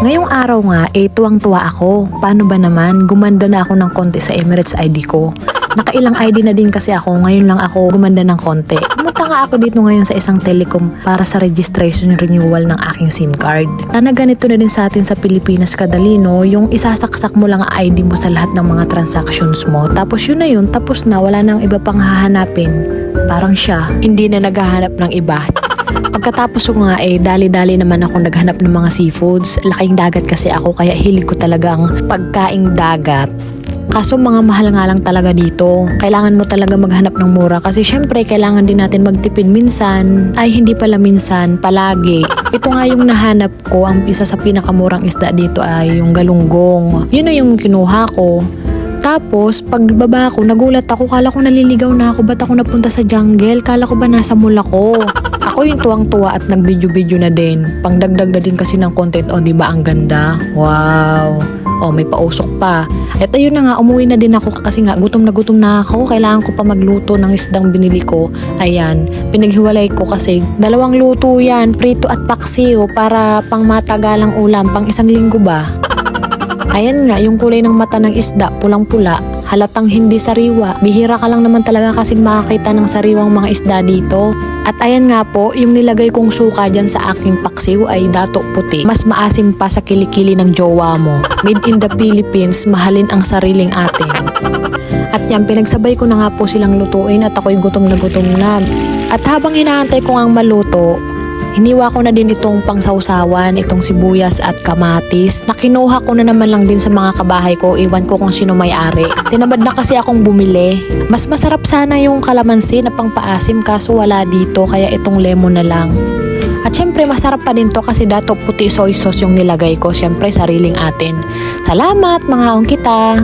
Ngayong araw nga, tuwang-tuwa ako. Paano ba naman? Gumanda na ako ng konti sa Emirates ID ko. Nakailang ID na din kasi ako, ngayon lang ako gumanda ng konti. Pumunta nga ako dito ngayon sa isang telecom para sa registration renewal ng aking SIM card. Sana ganito na din sa atin sa Pilipinas kadali, no? Yung isasaksak mo lang ang ID mo sa lahat ng mga transactions mo. Tapos yun na yun, tapos na, wala nang iba pang hahanapin. Parang siya, hindi na naghahanap ng iba. Pagkatapos ko nga dali-dali naman ako naghanap ng mga seafoods. Laking dagat kasi ako kaya hilig ko talaga ang pagkaing dagat. Kaso mga mahal nga lang talaga dito. Kailangan mo talaga maghanap ng mura kasi syempre kailangan din natin magtipid minsan. Ay hindi pala minsan, palagi. Ito nga yung nahanap ko, ang isa sa pinakamurang isda dito ay yung galunggong. Yun na yung kinuha ko. Tapos, pagbaba ko, nagulat ako. Kala ko naliligaw na ako. Ba't ako napunta sa jungle? Kala ko ba nasa mall ako? Ako yung tuwang-tuwa at nag-video-video na din. Pangdagdag na din kasi ng content. O, diba ang ganda? Wow! O, may pausok pa. At ayun na nga, umuwi na din ako kasi nga, gutom na ako. Kailangan ko pa magluto ng isdang binili ko. Ayan, pinaghiwalay ko kasi dalawang luto yan. Prito at paksiw para pang matagalang ulam. Pang isang linggo ba? Ayan nga, yung kulay ng mata ng isda, pulang-pula, halatang hindi sariwa. Bihira ka lang naman talaga kasi makakita ng sariwang mga isda dito. At ayan nga po, yung nilagay kong suka dyan sa aking paksiw ay dato puti. Mas maasim pa sa kilikili ng jowa mo. Made in the Philippines, mahalin ang sariling atin. At yan, pinagsabay ko na nga po silang lutuin at ako'y gutom na gutom na. At habang hinaantay ko ang maluto, hiniwa ko na din itong pangsawsawan, itong sibuyas at kamatis. Nakinuha ko na naman lang din sa mga kabahay ko. Iwan ko kung sino may-ari. Tinamad na kasi akong bumili. Mas masarap sana yung kalamansi na pangpaasim kaso wala dito kaya itong lemon na lang. At syempre masarap pa din to kasi dato puti soy sauce yung nilagay ko. Syempre sariling atin. Salamat mga ong kita!